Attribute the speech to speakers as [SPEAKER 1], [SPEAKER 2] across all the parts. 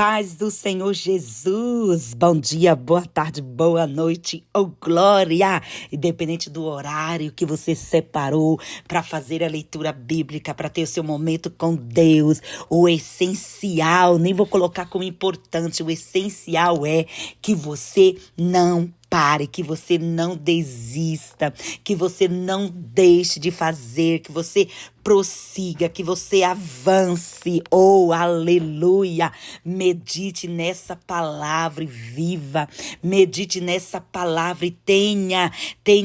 [SPEAKER 1] paz do Senhor Jesus. Bom dia, boa tarde, boa noite, glória! Independente do horário que você separou para fazer a leitura bíblica, para ter o seu momento com Deus, o essencial, nem vou colocar como importante, o essencial é que você não pare, que você não desista, que você não deixe de fazer, que você prossiga, que você avance. Oh, aleluia! Medite nessa palavra e viva. Medite nessa palavra e tenha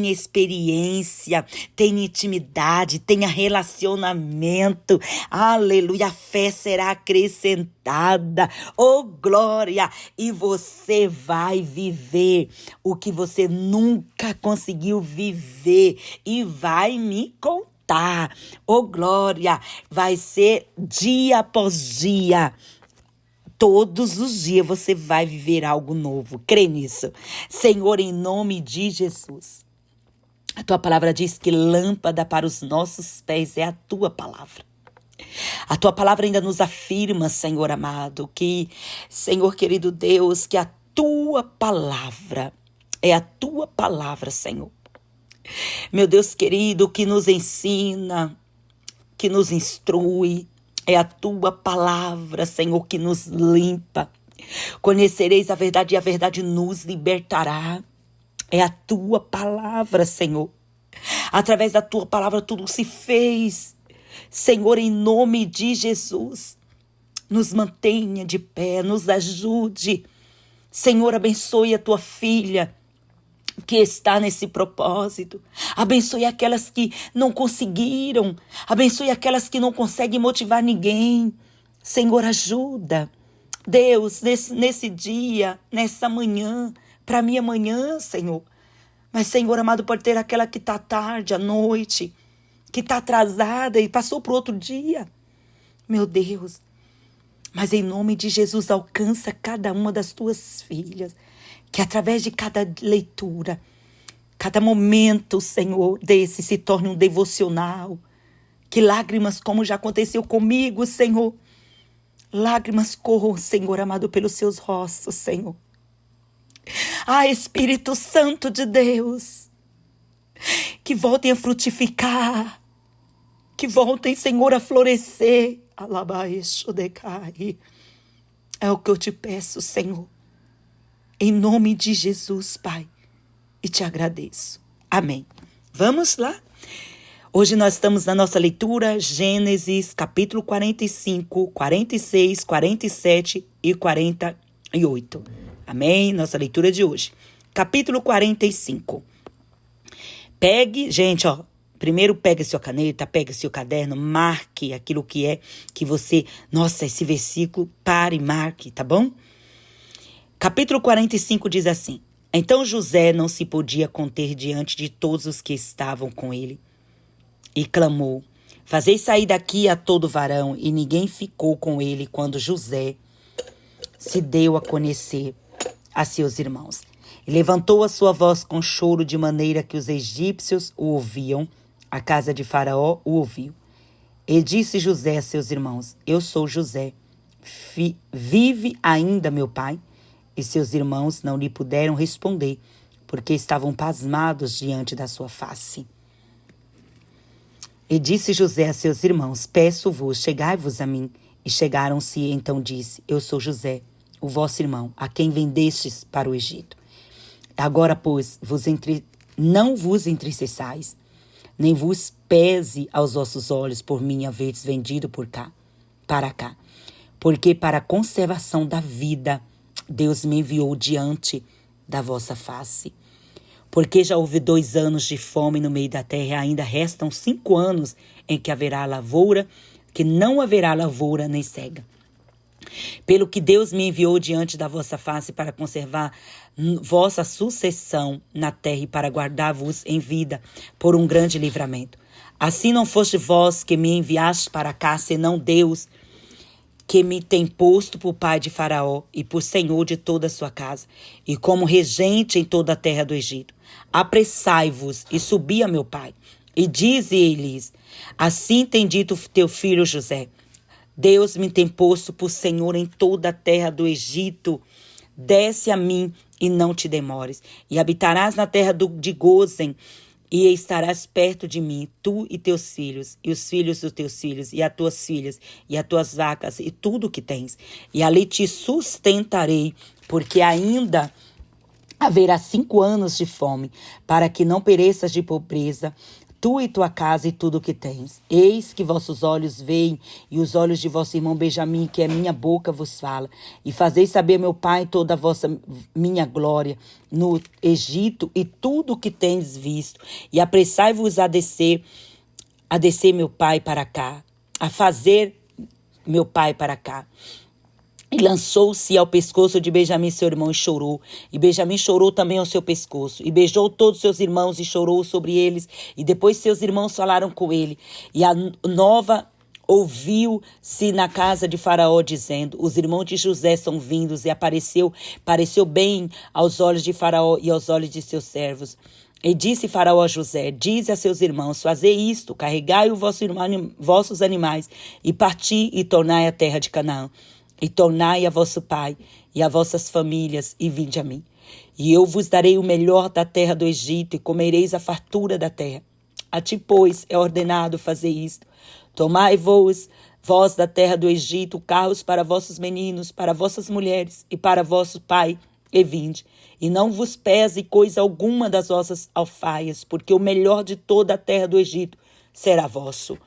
[SPEAKER 1] experiência, tenha intimidade, tenha relacionamento. Aleluia! A fé será acrescentada. Oh, glória! E você vai viver o que você nunca conseguiu viver e vai me contar. Oh, glória! Vai ser dia após dia. Todos os dias você vai viver algo novo. Crê nisso. Senhor, em nome de Jesus. A tua palavra diz que lâmpada para os nossos pés é a tua palavra. A tua palavra ainda nos afirma, Senhor amado, que, Senhor querido Deus, que a tua palavra é a tua palavra, Senhor. Meu Deus querido, que nos ensina, que nos instrui, é a tua palavra, Senhor, que nos limpa. Conhecereis a verdade e a verdade nos libertará. É a tua palavra, Senhor. Através da tua palavra tudo se fez. Senhor, em nome de Jesus, nos mantenha de pé, nos ajude. Senhor, abençoe a tua filha que está nesse propósito. Abençoe aquelas que não conseguiram. Abençoe aquelas que não conseguem motivar ninguém. Senhor, ajuda. Deus, nesse dia, nessa manhã, para mim amanhã, Senhor. Mas, Senhor amado, pode ter aquela que está tarde, à noite, que está atrasada e passou para outro dia. Meu Deus. Mas em nome de Jesus, alcança cada uma das tuas filhas. Que através de cada leitura, cada momento, Senhor, desse se torne um devocional. Que lágrimas, como já aconteceu comigo, Senhor. Lágrimas corram, Senhor amado, pelos seus rostos, Senhor. Ah, Espírito Santo de Deus. Que voltem a frutificar. Que voltem, Senhor, a florescer. É o que eu te peço, Senhor. Em nome de Jesus, Pai, e te agradeço. Amém. Vamos lá? Hoje nós estamos na nossa leitura Gênesis, capítulo 45, 46, 47 e 48. Amém? Nossa leitura de hoje. Capítulo 45. Pegue, gente, primeiro pegue sua caneta, pegue seu caderno, marque aquilo que você... Nossa, esse versículo, pare e marque, tá bom? Capítulo 45 diz assim: Então José não se podia conter diante de todos os que estavam com ele, e clamou: Fazei sair daqui a todo varão. E ninguém ficou com ele quando José se deu a conhecer a seus irmãos. E levantou a sua voz com choro, de maneira que os egípcios o ouviam. A casa de Faraó o ouviu. E disse José a seus irmãos: Eu sou José. Vive ainda meu pai? E seus irmãos não lhe puderam responder, porque estavam pasmados diante da sua face. E disse José a seus irmãos: Peço-vos, chegai-vos a mim. E chegaram-se, e então disse: Eu sou José, o vosso irmão, a quem vendestes para o Egito. Agora, pois, não vos entristeçais, nem vos pese aos vossos olhos por mim haverdes vendido para cá. Porque para a conservação da vida Deus me enviou diante da vossa face. Porque já houve 2 anos de fome no meio da terra, e ainda restam 5 anos em que haverá lavoura, que não haverá lavoura nem cega. Pelo que Deus me enviou diante da vossa face para conservar vossa sucessão na terra e para guardar-vos em vida por um grande livramento. Assim não foste vós que me enviaste para cá, senão Deus, que me tem posto por pai de Faraó e por senhor de toda a sua casa, e como regente em toda a terra do Egito. Apressai-vos e subi a meu pai, e dize-lhes: Assim tem dito teu filho José: Deus me tem posto por Senhor em toda a terra do Egito. Desce a mim e não te demores, e habitarás na terra de Gósen, e estarás perto de mim, tu e teus filhos, e os filhos dos teus filhos, e as tuas filhas, e as tuas vacas, e tudo o que tens. E ali te sustentarei, porque ainda haverá 5 anos de fome, para que não pereças de pobreza, tu e tua casa e tudo o que tens. Eis que vossos olhos veem, e os olhos de vosso irmão Benjamim, que é minha boca, vos fala. E fazeis saber, meu pai, toda a vossa minha glória no Egito, e tudo o que tendes visto. E apressai-vos a descer, meu pai, para cá, a fazer meu pai para cá. E lançou-se ao pescoço de Benjamim, seu irmão, e chorou. E Benjamim chorou também ao seu pescoço. E beijou todos seus irmãos e chorou sobre eles. E depois seus irmãos falaram com ele. E a nova ouviu-se na casa de Faraó, dizendo: os irmãos de José são vindos. E pareceu bem aos olhos de Faraó e aos olhos de seus servos. E disse Faraó a José: dize a seus irmãos, fazei isto, carregai vossos animais, e parti e tornai a terra de Canaã. E tornai a vosso pai e a vossas famílias, e vinde a mim. E eu vos darei o melhor da terra do Egito, e comereis a fartura da terra. A ti, pois, é ordenado fazer isto. Tomai-vos, vós da terra do Egito, carros para vossos meninos, para vossas mulheres, e para vosso pai, e vinde. E não vos pese coisa alguma das vossas alfaias, porque o melhor de toda a terra do Egito será vosso.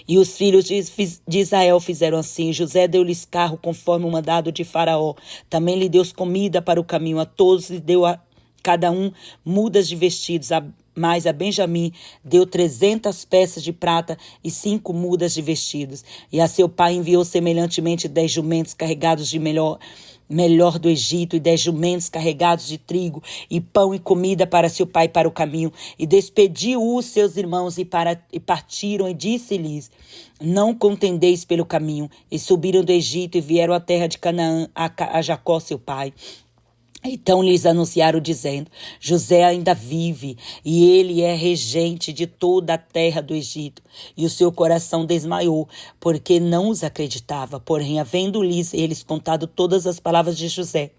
[SPEAKER 1] E os filhos de Israel fizeram assim. José deu-lhes carro conforme o mandado de Faraó. Também lhe deu comida para o caminho. A todos lhe deu a cada um mudas de vestidos. Mas a Benjamim deu 300 peças de prata e 5 mudas de vestidos. E a seu pai enviou semelhantemente 10 jumentos carregados de melhor do Egito, e 10 jumentos carregados de trigo, e pão e comida para seu pai para o caminho. E despediu os seus irmãos e partiram, e disse-lhes: não contendeis pelo caminho. E subiram do Egito e vieram à terra de Canaã, a Jacó seu pai. Então lhes anunciaram, dizendo: José ainda vive, e ele é regente de toda a terra do Egito. E o seu coração desmaiou, porque não os acreditava. Porém, havendo-lhes eles contado todas as palavras de José,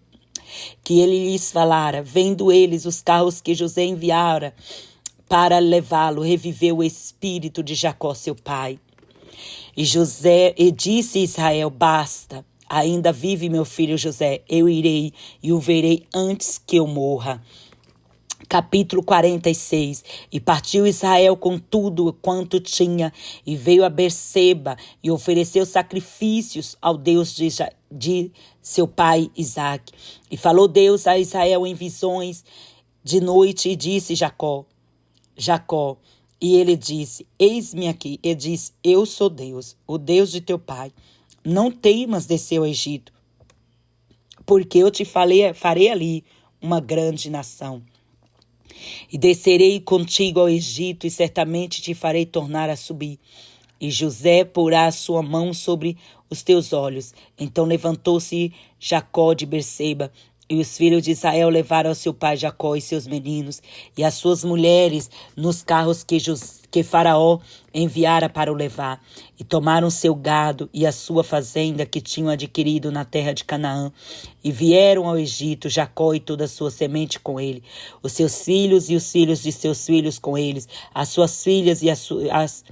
[SPEAKER 1] que ele lhes falara, vendo eles os carros que José enviara para levá-lo, reviveu o espírito de Jacó seu pai. E disse Israel: basta. Ainda vive meu filho José, eu irei e o verei antes que eu morra. Capítulo 46. E partiu Israel com tudo quanto tinha, e veio a Berseba, e ofereceu sacrifícios ao Deus de seu pai Isaque. E falou Deus a Israel em visões de noite, e disse: Jacó. E ele disse: eis-me aqui. E disse: eu sou Deus, o Deus de teu pai. Não temas descer ao Egito, porque eu te farei ali uma grande nação. E descerei contigo ao Egito, e certamente te farei tornar a subir. E José porá a sua mão sobre os teus olhos. Então levantou-se Jacó de Berseba, e os filhos de Israel levaram ao seu pai Jacó e seus meninos, e as suas mulheres, nos carros que Faraó enviara para o levar. E tomaram seu gado e a sua fazenda que tinham adquirido na terra de Canaã. E vieram ao Egito, Jacó e toda a sua semente com ele, os seus filhos e os filhos de seus filhos com eles, as suas filhas e as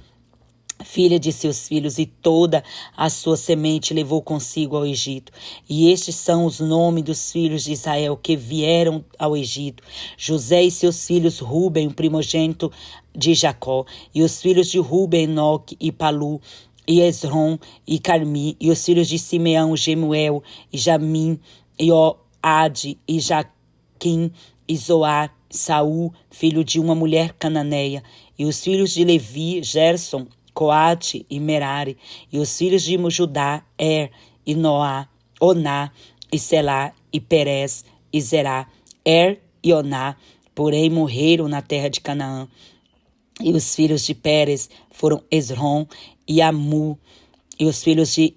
[SPEAKER 1] filha de seus filhos, e toda a sua semente levou consigo ao Egito. E estes são os nomes dos filhos de Israel que vieram ao Egito: José e seus filhos, Ruben, o primogênito de Jacó, e os filhos de Ruben, Enoque e Palu, e Esrom e Carmi, e os filhos de Simeão, Gemuel e Jamim, e Oade e Jaquim e Zoar, Saul, filho de uma mulher cananeia, e os filhos de Levi, Gerson, Coate e Merari, e os filhos de Judá, e Noá, Oná, e Selá, e Perez, e Zerá, e Oná, porém morreram na terra de Canaã. E os filhos de Pérez foram Esrom e Amu, e os filhos de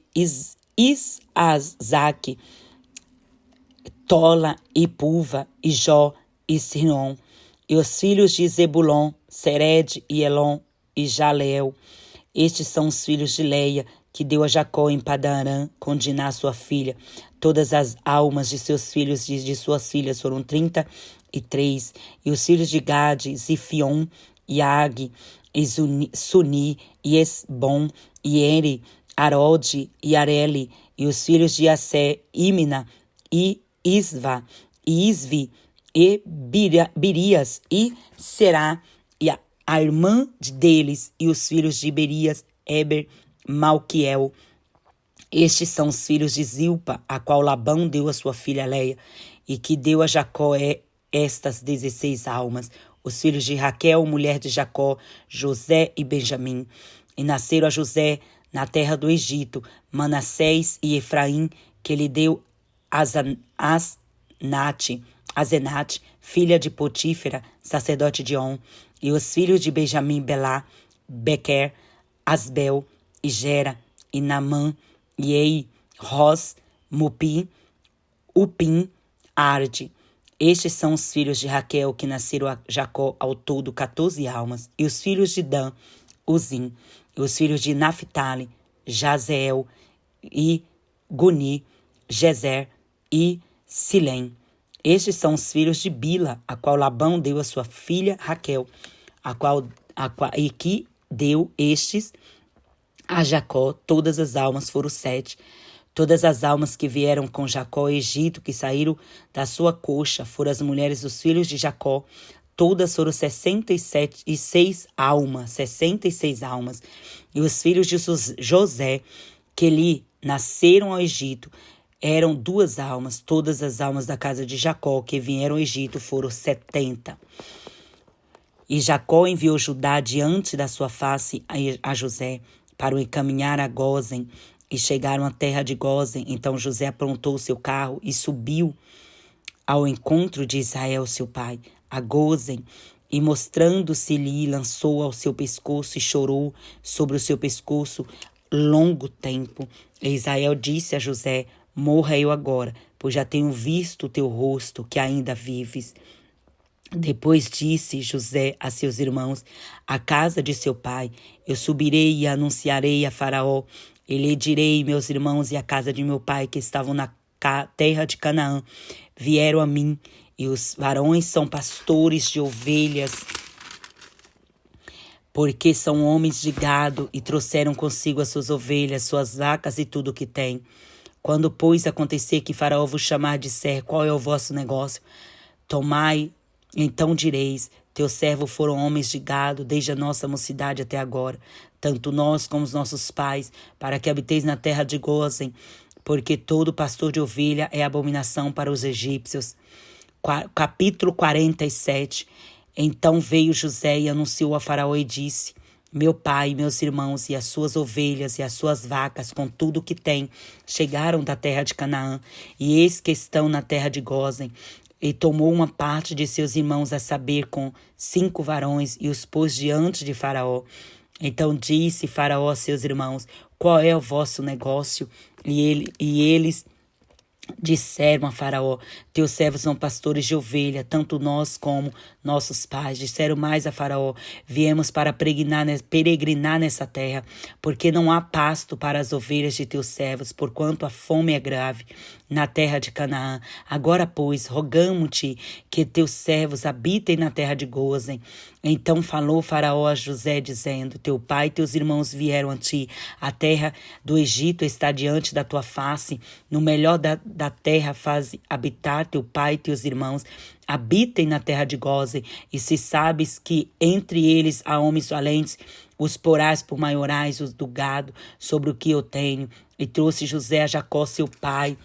[SPEAKER 1] Isazaque, Tola e Puva, e Jó e Sinon, e os filhos de Zebulon, Sered e Elon e Jaleel. Estes são os filhos de Leia, que deu a Jacó em Padan-aram, com Diná, sua filha. Todas as almas de seus filhos e de suas filhas foram 33. E os filhos de Gade, Zifion, e Ag, e Suni, e Esbom, e Eri, Arode e Areli. E os filhos de Assé, Imna, e Isva, e Isvi, e Birias, e Será, e a irmã deles, e os filhos de Berias, Eber, Malquiel. Estes são os filhos de Zilpa, a qual Labão deu a sua filha Leia, e que deu a Jacó estas 16 almas. Os filhos de Raquel, mulher de Jacó, José e Benjamim. E nasceram a José na terra do Egito, Manassés e Efraim, que lhe deu Azenate, filha de Potífera, sacerdote de On. E os filhos de Benjamim, Belá, Bequer, Asbel, e Gera, e Naamã, e Ei, Ros, Mupi, Upim, Arde. Estes são os filhos de Raquel que nasceram a Jacó, ao todo 14 almas. E os filhos de Dan, Uzim. E os filhos de Naphtali, Jazeel, e Guni, Jezer e Silém. Estes são os filhos de Bila, a qual Labão deu a sua filha Raquel, e que deu estes a Jacó. Todas as almas foram 7. Todas as almas que vieram com Jacó ao Egito, que saíram da sua coxa, foram as mulheres dos filhos de Jacó. Todas foram 66 almas, 66 almas. E os filhos de José, que lhe nasceram ao Egito, eram 2 almas. Todas as almas da casa de Jacó que vieram ao Egito foram 70. E Jacó enviou Judá diante da sua face a José, para o encaminhar a Gósen, e chegaram à terra de Gósen. Então José aprontou o seu carro e subiu ao encontro de Israel, seu pai, a Gósen, e mostrando-se-lhe, lançou ao seu pescoço e chorou sobre o seu pescoço longo tempo. E Israel disse a José: morra eu agora, pois já tenho visto o teu rosto, que ainda vives. Depois disse José a seus irmãos: à casa de seu pai eu subirei e anunciarei a Faraó. E lhe direi: meus irmãos e a casa de meu pai, que estavam na terra de Canaã, vieram a mim, e os varões são pastores de ovelhas, porque são homens de gado, e trouxeram consigo as suas ovelhas, suas vacas e tudo o que têm. Quando, pois, acontecer que Faraó vos chamar, disser: qual é o vosso negócio? Tomai, então direis: teus servos foram homens de gado, desde a nossa mocidade até agora, tanto nós como os nossos pais, para que habiteis na terra de Gósen, porque todo pastor de ovelha é abominação para os egípcios. Capítulo 47. Então veio José e anunciou a Faraó e disse: meu pai, meus irmãos, e as suas ovelhas e as suas vacas, com tudo o que têm, chegaram da terra de Canaã, e eis que estão na terra de Gósen. E tomou uma parte de seus irmãos, a saber, com 5 varões, e os pôs diante de Faraó. Então disse Faraó a seus irmãos: qual é o vosso negócio? E eles disseram a Faraó: teus servos são pastores de ovelha, tanto nós como nossos pais. Disseram mais a Faraó: viemos para peregrinar nessa terra, porque não há pasto para as ovelhas de teus servos, porquanto a fome é grave na terra de Canaã. Agora, pois, rogamo-te que teus servos habitem na terra de Gósen. Então falou Faraó a José, dizendo: teu pai e teus irmãos vieram a ti, a terra do Egito está diante da tua face. No melhor da terra faze habitar teu pai e teus irmãos, habitem na terra de Gósen. E se sabes que entre eles há homens valentes, os porás por maiorais, os do gado, sobre o que eu tenho. E trouxe José a Jacó seu pai,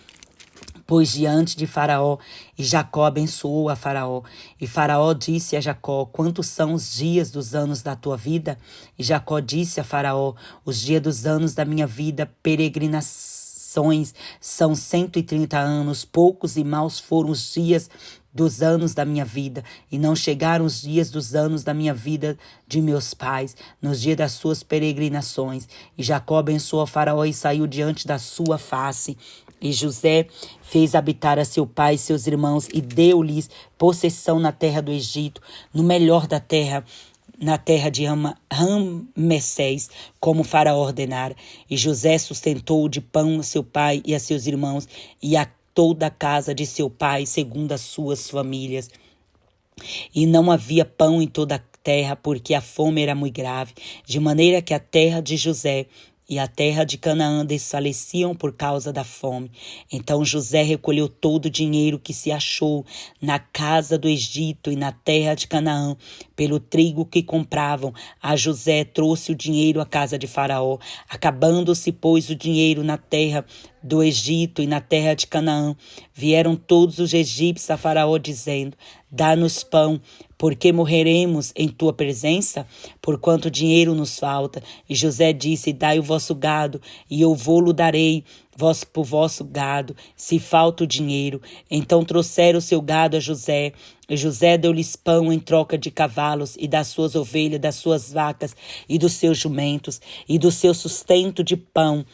[SPEAKER 1] pois diante de Faraó, e Jacó abençoou a Faraó. E Faraó disse a Jacó: quantos são os dias dos anos da tua vida? E Jacó disse a Faraó: os dias dos anos da minha vida, peregrinações, são 130 anos. Poucos e maus foram os dias dos anos da minha vida, e não chegaram os dias dos anos da minha vida de meus pais, nos dias das suas peregrinações. E Jacó abençoou a Faraó e saiu diante da sua face. E José fez habitar a seu pai e seus irmãos, e deu-lhes possessão na terra do Egito, no melhor da terra, na terra de Ramessés, como Faraó ordenara. E José sustentou de pão a seu pai e a seus irmãos, e a toda a casa de seu pai, segundo as suas famílias. E não havia pão em toda a terra, porque a fome era muito grave, de maneira que a terra de José e a terra de Canaã desfaleciam por causa da fome. Então José recolheu todo o dinheiro que se achou na casa do Egito e na terra de Canaã, pelo trigo que compravam. A José trouxe o dinheiro à casa de Faraó. Acabando-se, pois, o dinheiro na terra do Egito e na terra de Canaã, vieram todos os egípcios a Faraó, dizendo: dá-nos pão, porque morreremos em tua presença, porquanto dinheiro nos falta. E José disse: dai o vosso gado, e eu vô-lo darei por vosso gado, se falta o dinheiro. Então trouxeram o seu gado a José, e José deu-lhes pão em troca de cavalos, e das suas ovelhas, das suas vacas, e dos seus jumentos, e do seu sustento de pão,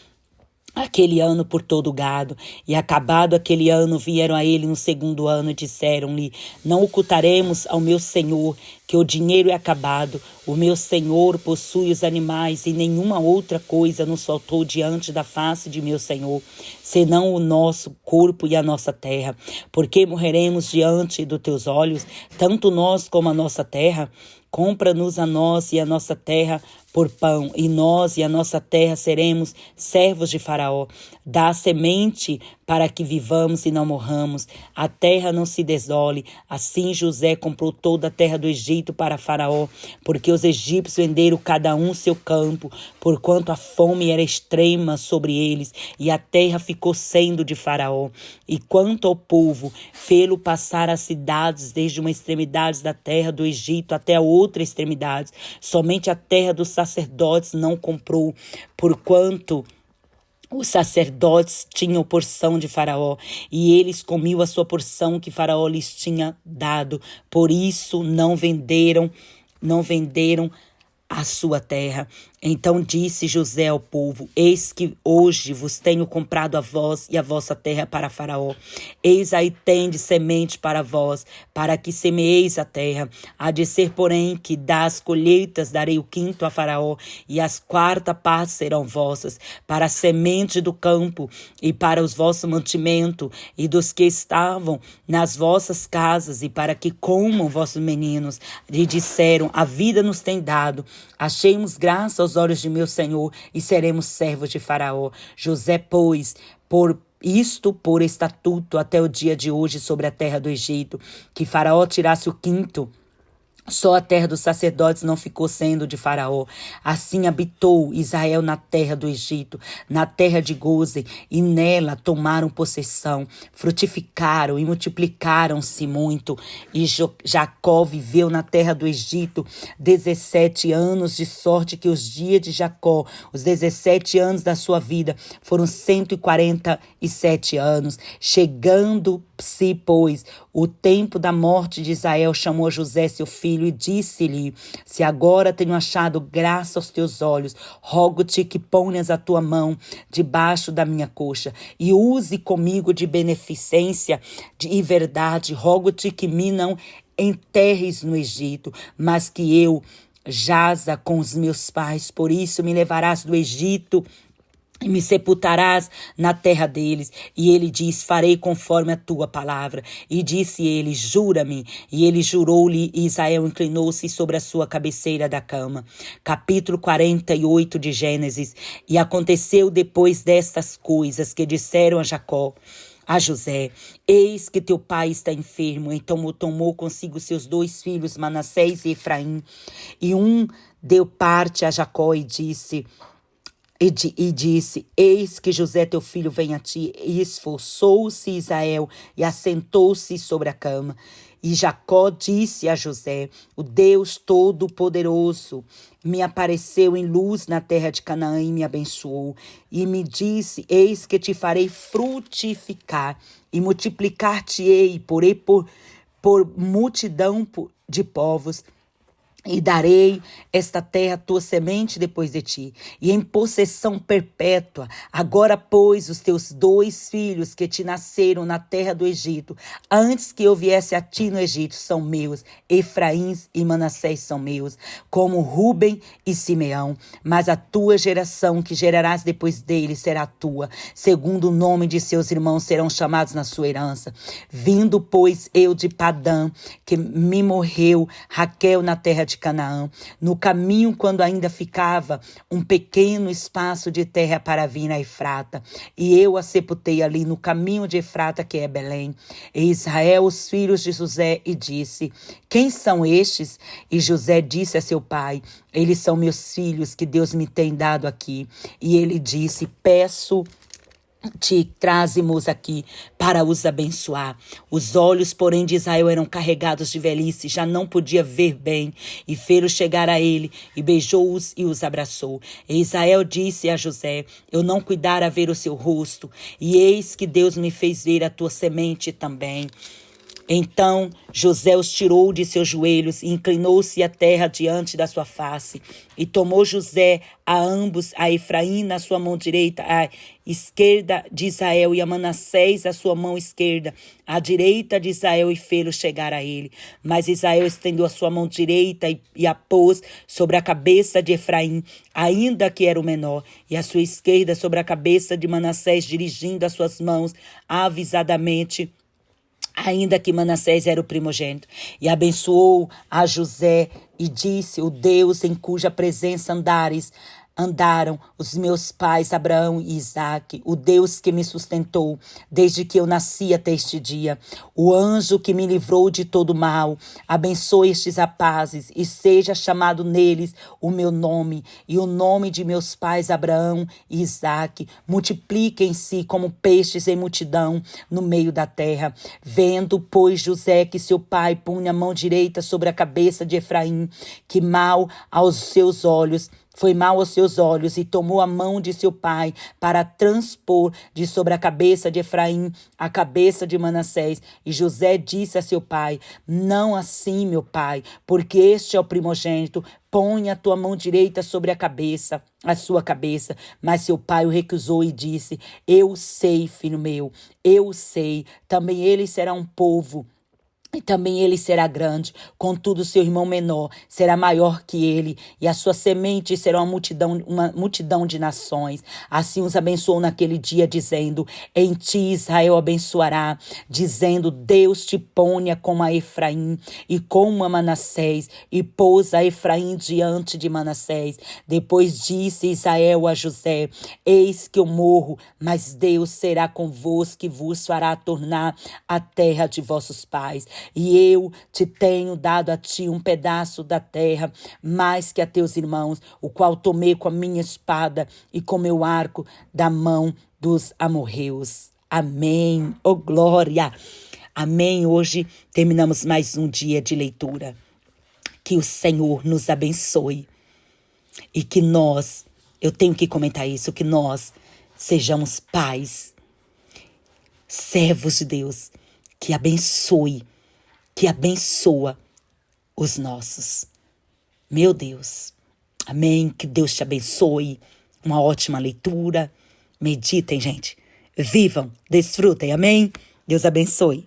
[SPEAKER 1] aquele ano por todo o gado. E acabado aquele ano, vieram a ele no segundo ano e disseram-lhe: não ocultaremos ao meu senhor que o dinheiro é acabado. O meu senhor possui os animais, e nenhuma outra coisa nos faltou diante da face de meu senhor, senão o nosso corpo e a nossa terra. Porque morreremos diante dos teus olhos, tanto nós como a nossa terra? Compra-nos a nós e a nossa terra por pão, e nós e a nossa terra seremos servos de Faraó. Dá semente para que vivamos e não morramos, a terra não se desole. Assim José comprou toda a terra do Egito para Faraó, porque os egípcios venderam cada um seu campo, porquanto a fome era extrema sobre eles, e a terra ficou sendo de Faraó. E quanto ao povo, fê-lo passar as cidades desde uma extremidade da terra do Egito até a outra extremidade. Somente a terra dos sacerdotes não comprou, porquanto os sacerdotes tinham porção de Faraó, e eles comiam a sua porção que Faraó lhes tinha dado. Por isso não venderam a sua terra. Então disse José ao povo: eis que hoje vos tenho comprado a vós e a vossa terra para Faraó. Eis aí tendes semente para vós, para que semeeis a terra. Há de ser, porém, que das colheitas darei o quinto a Faraó, e as quarta partes serão vossas, para a semente do campo e para os vossos mantimentos, e dos que estavam nas vossas casas, e para que comam vossos meninos. E disseram: a vida nos tem dado, achemos graça aos olhos de meu senhor, e seremos servos de Faraó. José, pois, por estatuto até o dia de hoje sobre a terra do Egito, que Faraó tirasse o quinto. Só a terra dos sacerdotes não ficou sendo de Faraó. Assim habitou Israel na terra do Egito, na terra de Gósen, e nela tomaram possessão, frutificaram e multiplicaram-se muito. E Jacó viveu na terra do Egito 17 anos, de sorte que os dias de Jacó, os 17 anos da sua vida, foram 147 anos. Chegando-se, pois, o tempo da morte de Israel, chamou José, seu filho, e disse-lhe: se agora tenho achado graça aos teus olhos, rogo-te que ponhas a tua mão debaixo da minha coxa, e use comigo de beneficência e verdade. Rogo-te que me não enterres no Egito, mas que eu jaza com os meus pais. Por isso me levarás do Egito e me sepultarás na terra deles. E ele diz: farei conforme a tua palavra. E disse ele: jura-me. E ele jurou-lhe, e Israel inclinou-se sobre a sua cabeceira da cama. Capítulo 48 de Gênesis. E aconteceu depois destas coisas que disseram a José: eis que teu pai está enfermo. Então tomou consigo seus 2 filhos, Manassés e Efraim, e um deu parte a Jacó e disse: eis que José teu filho vem a ti. E esforçou-se Israel e assentou-se sobre a cama. E Jacó disse a José: o Deus Todo-Poderoso me apareceu em luz na terra de Canaã e me abençoou. E me disse: eis que te farei frutificar e multiplicar-te-ei por multidão de povos. E darei esta terra à tua semente depois de ti, e em possessão perpétua. Agora, pois, os teus 2 filhos que te nasceram na terra do Egito, antes que eu viesse a ti no Egito, são meus. Efraim e Manassés são meus, como Ruben e Simeão. Mas a tua geração, que gerarás depois dele, será tua. Segundo o nome de seus irmãos serão chamados na sua herança. Vindo, pois, eu de Padã, que me morreu Raquel na terra de Canaã, no caminho, quando ainda ficava um pequeno espaço de terra para vir a Efrata, e eu a sepultei ali no caminho de Efrata, que é Belém. E Israel, os filhos de José, e disse: quem são estes? E José disse a seu pai: eles são meus filhos que Deus me tem dado aqui. E ele disse: peço te trazemos aqui para os abençoar. Os olhos, porém, de Israel eram carregados de velhice, já não podia ver bem. E fê-los chegar a ele, e beijou-os e os abraçou. E Israel disse a José: eu não cuidara ver o seu rosto, e eis que Deus me fez ver a tua semente também. Então José os tirou de seus joelhos e inclinou-se à terra diante da sua face. E tomou José a ambos, a Efraim na sua mão direita, à esquerda de Israel, e a Manassés a sua mão esquerda, à direita de Israel, e fê-lo chegar a ele. Mas Israel estendeu a sua mão direita e a pôs sobre a cabeça de Efraim, ainda que era o menor, e a sua esquerda sobre a cabeça de Manassés, dirigindo as suas mãos avisadamente, ainda que Manassés era o primogênito. E abençoou a José e disse: o Deus em cuja presença andaram os meus pais Abraão e Isaque, o Deus que me sustentou desde que eu nasci até este dia, o anjo que me livrou de todo mal, abençoe estes rapazes e seja chamado neles o meu nome e o nome de meus pais Abraão e Isaque, multipliquem-se como peixes em multidão no meio da terra. Vendo, pois, José que seu pai punha a mão direita sobre a cabeça de Efraim, que foi mal aos seus olhos, e tomou a mão de seu pai para transpor de sobre a cabeça de Efraim a cabeça de Manassés. E José disse a seu pai: não assim, meu pai, porque este é o primogênito. Põe a tua mão direita sobre a sua cabeça. Mas seu pai o recusou e disse: eu sei, filho meu, eu sei, também ele será um povo, e também ele será grande, contudo seu irmão menor será maior que ele, e a sua semente será uma multidão de nações. Assim os abençoou naquele dia, dizendo: em ti Israel abençoará, dizendo: Deus te ponha como a Efraim e como a Manassés, e pôs a Efraim diante de Manassés. Depois disse Israel a José: eis que eu morro, mas Deus será convosco e vos fará tornar a terra de vossos pais. E eu te tenho dado a ti um pedaço da terra, mais que a teus irmãos, o qual tomei com a minha espada e com meu arco da mão dos amorreus. Amém. Oh, glória. Amém. Hoje terminamos mais um dia de leitura. Que o Senhor nos abençoe e que eu tenho que comentar isso, que nós sejamos pais, servos de Deus, que abençoa os nossos. Meu Deus. Amém. Que Deus te abençoe. Uma ótima leitura. Meditem, gente. Vivam, desfrutem. Amém. Deus abençoe.